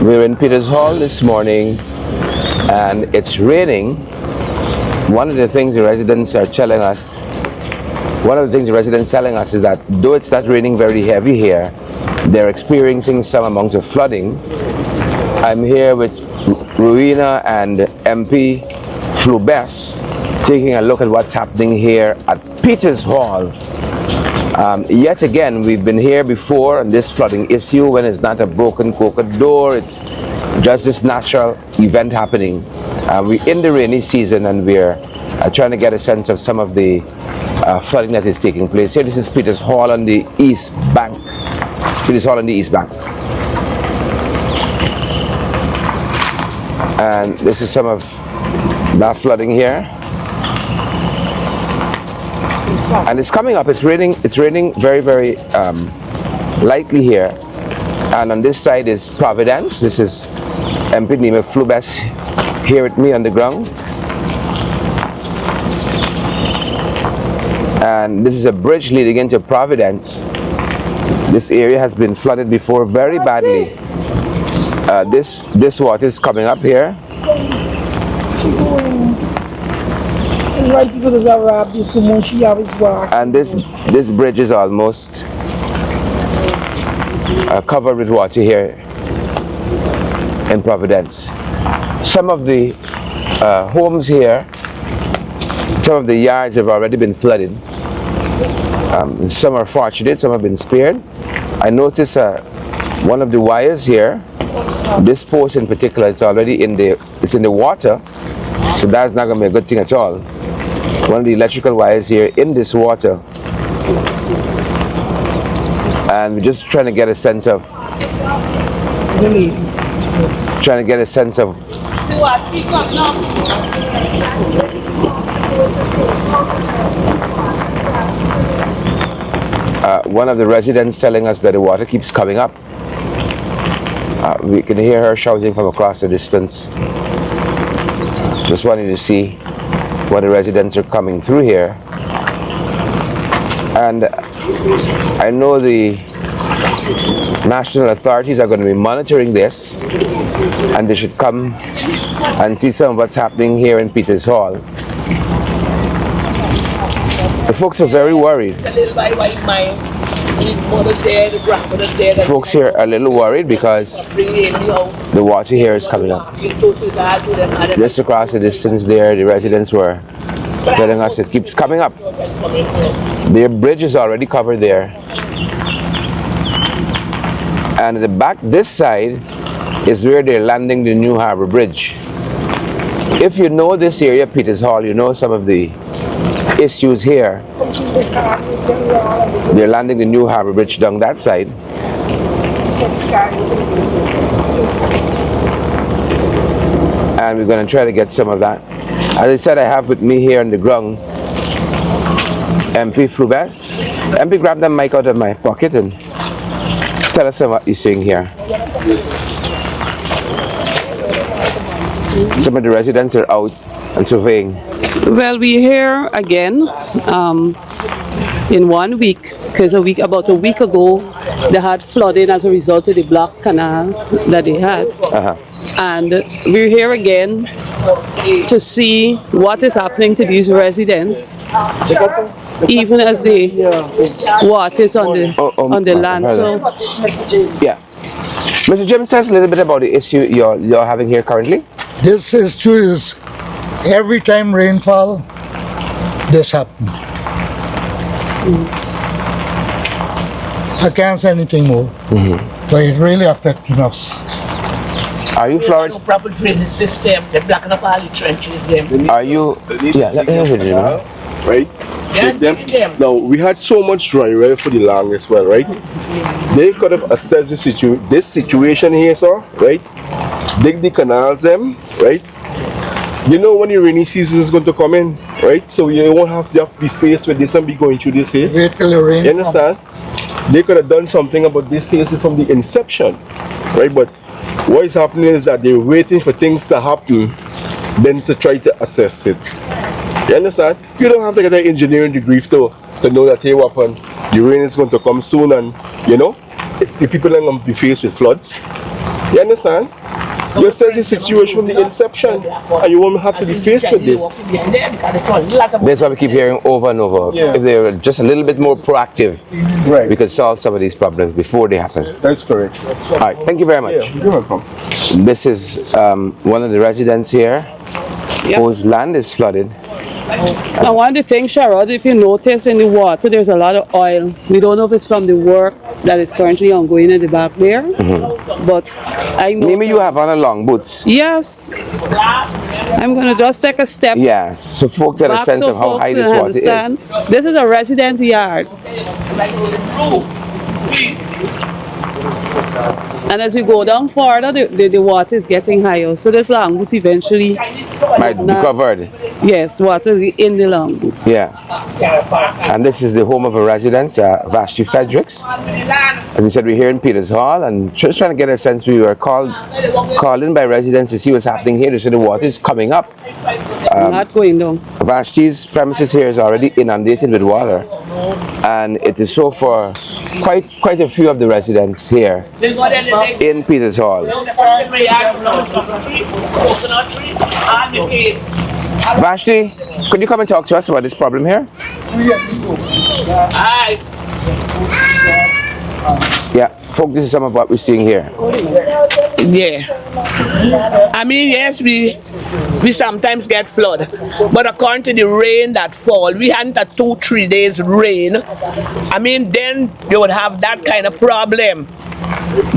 We're in Peters Hall this morning and it's raining. One of the things the residents are telling us, is that though it's not raining very heavy here, they're experiencing some amount of flooding. I'm here with Rowena and MP Flubes taking a look at what's happening here at Peters Hall. Yet again, we've been here before on this flooding issue when it's not a broken coconut door, it's just this natural event happening. We're in the rainy season and we're trying to get a sense of some of the flooding that is taking place here. This is Peters Hall on the east bank. Peters Hall on the east bank. And this is some of that flooding here. And it's coming up, it's raining very, very lightly here. And on this side is Providence. This is MP Flubes here with me on the ground. And this is a bridge leading into Providence. This area has been flooded before very badly. This water is coming up here. And this bridge is almost covered with water here in Providence. Some of the homes here, some of the yards have already been flooded. Some are fortunate, some have been spared. I notice one of the wires here, this post in particular, it's already in the water, so that's not going to be a good thing at all. One of the electrical wires here in this water, and we're just trying to get a sense of one of the residents telling us that the water keeps coming up. We can hear her shouting from across the distance. Just wanting to see what the residents are coming through here. And I know the national authorities are going to be monitoring this, and they should come and see some of what's happening here in Peters Hall. The folks are very worried. The folks here are a little worried because the water here is coming up. Just across the distance there, the residents were telling us it keeps coming up. Their bridge is already covered there. And at the back, this side, is where they're landing the New Harbor Bridge. If you know this area, Peters Hall, you know some of the issues here. They're landing the New Harbor Bridge down that side. And we're going to try to get some of that. As I said, I have with me here on the ground MP Flubes. MP, grab that mic out of my pocket and tell us what you're seeing here. Some of the residents are out and surveying. Well, we're here again in 1 week, because about a week ago they had flooding as a result of the block canal that they had. And we're here again to see what is happening to these residents, even as the water is on the land. So, yeah. Mr. Jim, says a little bit about the issue you're having here currently. This issue is every time rainfall, this happens. I can't say anything more, but it really affecting us. Are you Florida? No proper drainage system. They're blocking up all the trenches. Are you? Yeah, let me hear you. Right? Yeah, now, we had so much dry weather for the longest well, right? They could have assessed this situation here, sir, right? Dig the canals them, right? You know when the rainy season is going to come in, right? So you won't have to be faced with this and be going through this here. Wait till the rain. You understand? They could have done something about this here from the inception, right? But what is happening is that they're waiting for things to happen, then to try to assess it. You understand? You don't have to get an engineering degree to know that, hey, what happened? The rain is going to come soon, and you know, the people are going to be faced with floods. You understand? You assess the situation from the inception, and you won't have to be faced with this. That's why we keep hearing over and over. Yeah. If they were just a little bit more proactive, Right. we could solve some of these problems before they happen. That's correct. All right, thank you very much. Yeah, you're welcome. This is one of the residents here whose land is flooded. And one of the things, Sherrod, if you notice in the water, there's a lot of oil. We don't know if it's from the work that is currently ongoing in the back there, but I know. Maybe you have on a long boots. Yes. I'm going to just take a step Yes, so folks get a back sense so of how folks high can this water understand. is. This is a resident yard. And as we go down further, the water is getting higher. So this long boots eventually Might be covered. yes, water in the long boots. Yeah. And this is the home of a resident, Vashti Fredericks. As we said, we're here in Peters Hall and just trying to get a sense. We were called in by residents to see what's happening here. They said the water is coming up. Not going down. Vashti's premises here is already inundated with water, and it is so for quite a few of the residents here in Peters Hall. Vashti, could you come and talk to us about this problem here? Yeah, folks, this is some of what we're seeing here. Yeah. I mean, yes, we sometimes get flood, but according to the rain that fall, we hadn't a 2-3 days rain. I mean, then you would have that kind of problem.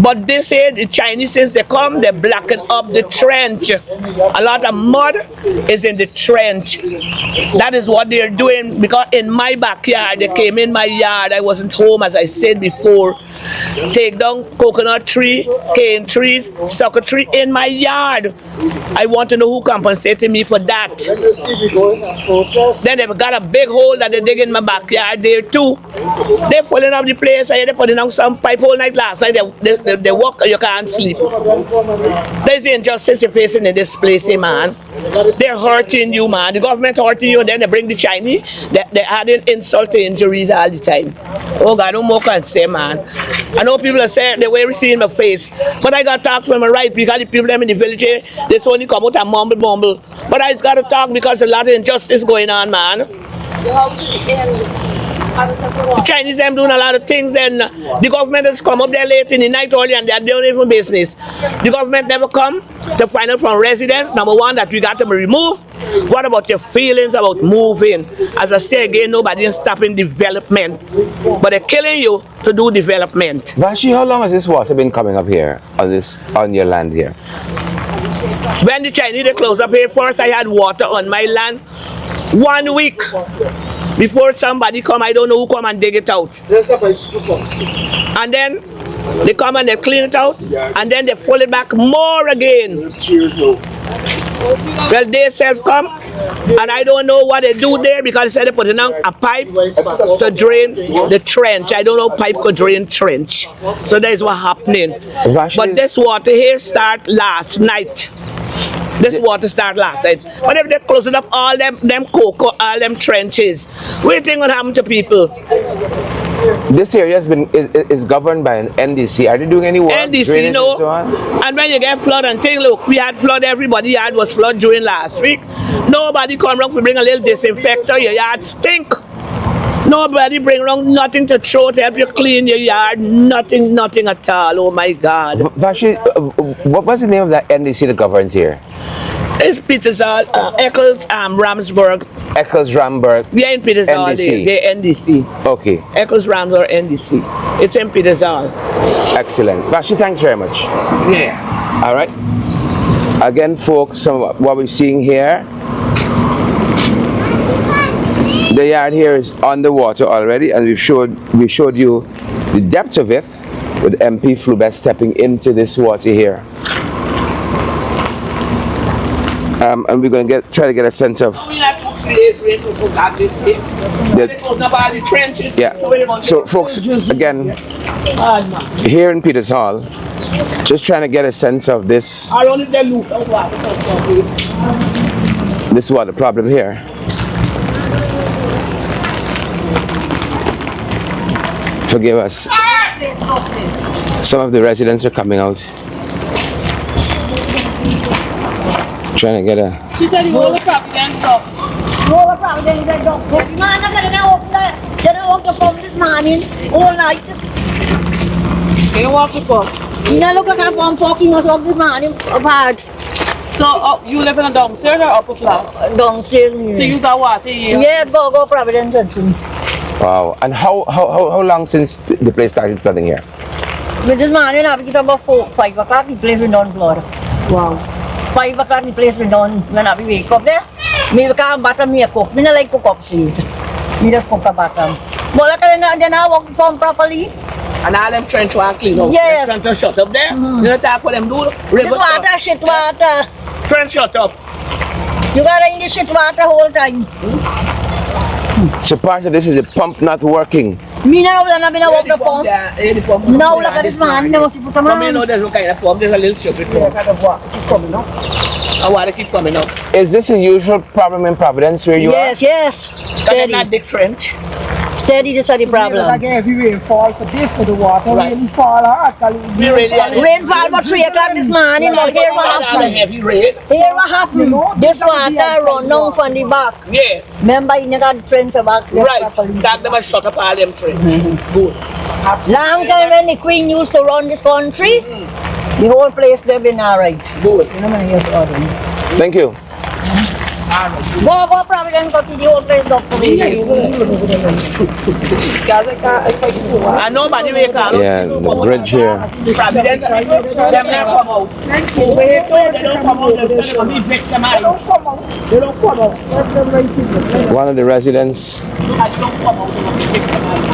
But they say the Chinese, since they come, they blacken up the trench. A lot of mud is in the trench. That is what they're doing, because in my backyard, they came in my yard. I wasn't home, as I said before. Take down coconut tree, cane trees, sucker tree in my yard. I want to know who compensated me for that. Then they've got a big hole that they dig in my backyard there too. They're filling up the place. I hear they putting on some pipe all night last night. They walk, you can't sleep. There's the injustice you're facing in this place, man. They're hurting you, man. The government hurting you, and then they bring the Chinese. They're adding insult to injuries all the time. Oh God, no more can say, man. I know people are saying the way we see in my face, but I got to talk from my right, because the people them in the village, they only come out and mumble. But I just got to talk because a lot of injustice going on, man. Chinese them doing a lot of things, then the government has come up there late in the night early and they're doing even business. The government never come to find out from residents, number one, that we got to be removed. What about your feelings about moving? As I say again, nobody is stopping development, but they're killing you to do development. Vashti, how long has this water been coming up here on your land here? When the Chinese they close up here, first I had water on my land 1 week. Before somebody come, I don't know who come and dig it out. And then they come and they clean it out, and then they fold it back more again. Well, they self come, and I don't know what they do there, because they said they put in a pipe to drain the trench. I don't know pipe could drain trench. So that is what happening. But this water here start last night. This water start last night. But if they close it up, all them cocoa, all them trenches, what do you think will happen to people? This area is governed by an NDC. Are they doing any work? NDC, no. And so on? And when you get flood and thing, look, we had flood, everybody yard was flood during last week. Nobody come around to bring a little disinfector, your yard stink. Nobody bring around nothing to throw to help you clean your yard, nothing at all. Oh my God. Vashti, what was the name of that NDC that governs here? It's Peters Hall, Eccles, Ramsburg. Eccles, Ramsburg. Yeah, in Peters Hall, NDC. they're NDC. Okay. Eccles, Ramsburg, NDC. It's in Peters Hall. Excellent. Vashti, thanks very much. Yeah. All right. Again, folks, some of what we're seeing here. The yard here is underwater already, and we showed you the depth of it with MP Flubest stepping into this water here. And we're going to try to get a sense of. We had 2-3 days rain to forget this thing. They close up all the trenches. Yeah. So, folks, again, here in Peters Hall, just trying to get a sense of this water problem here. Forgive us. Some of the residents are coming out Trying to get a. She said you all the Providence dog. All the Providence that dog. Man, I'm gonna walk the pump this morning all night. Can you walk the pump? You know, look like a pump walking us up this morning apart. So you live in a downstairs or upper flat? Downstairs. So you got water here? Yes, go Providence and see. Wow. And how long since the place started flooding here? But this morning, I get about 5 o'clock, the place went down flood. Wow. 5 o'clock, the place went down. When I wake up there, me come bottom me a cook. Me not like cook up seas. Me just cook a bottom. But like then I walk the pump properly. And all them trench want clean up. Yes. Trench to shut up there. You know talk what them do? This water, shit water. Trench shut up. You gotta in the shit water whole time. So part of this is the pump not working. Me now, I'm gonna walk the pump. Now, look at this man. Now, see, put a Come in, man. there's no kind of pump. There's a little stupid pump. Keep coming up. And water keep coming up. Is this a usual problem in Providence where you Yes, yes. Steady. Steady. Not dig trench. Steady, this is the problem. Like every rainfall for this, for the water Right. really fall hard. We really Rainfall about 3 o'clock this morning, but here what happened? Heavy rain. Here what happened? You know, This this is the water run down from the back. Yes. Remember, you got the trench back there Right. properly. That never shut up all them trench. Good. Long time when the Queen used to run this country, the whole place they been alright. Good. You know, man, you have to Thank you. Go Providence, go see the whole place up for me. I know, but you wake up. Yeah, the bridge here. Providence, them never come out. They don't come out. They don't victimized. They don't come out. One of the residents. They don't come out. They don't be victimized.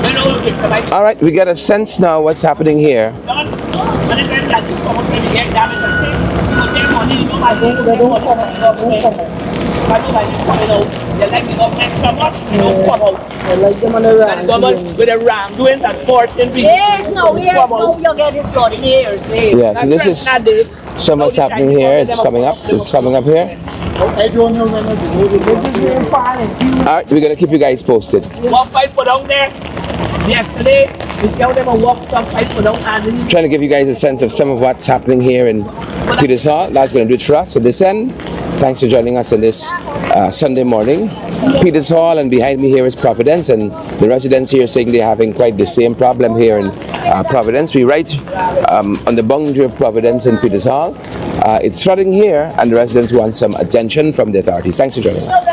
They don't be victimized. All right, we get a sense now what's happening here. Done. And then that you come out when you get damaged and things. You get money, you know, I don't come out. I know that you coming out. They like the government so much, you don't come out. I like them on the And run. government with a ram doing that 14 people. Yes, no, you get this flooding here. Yeah, so this is some what's happening here. It's coming up. It's coming up here. I don't know when to do it. This rainfall and All right, we're gonna keep you guys posted. One pipe put down there. Yesterday, we see how they walk some pipe put down and Trying to give you guys a sense of some of what's happening here in Peters Hall. That's going to do it for us at this end. Thanks for joining us on this Sunday morning. Peters Hall, and behind me here is Providence, and the residents here saying they're having quite the same problem here in Providence. We're right on the boundary of Providence and Peters Hall. It's flooding here, and the residents want some attention from the authorities. Thanks for joining us.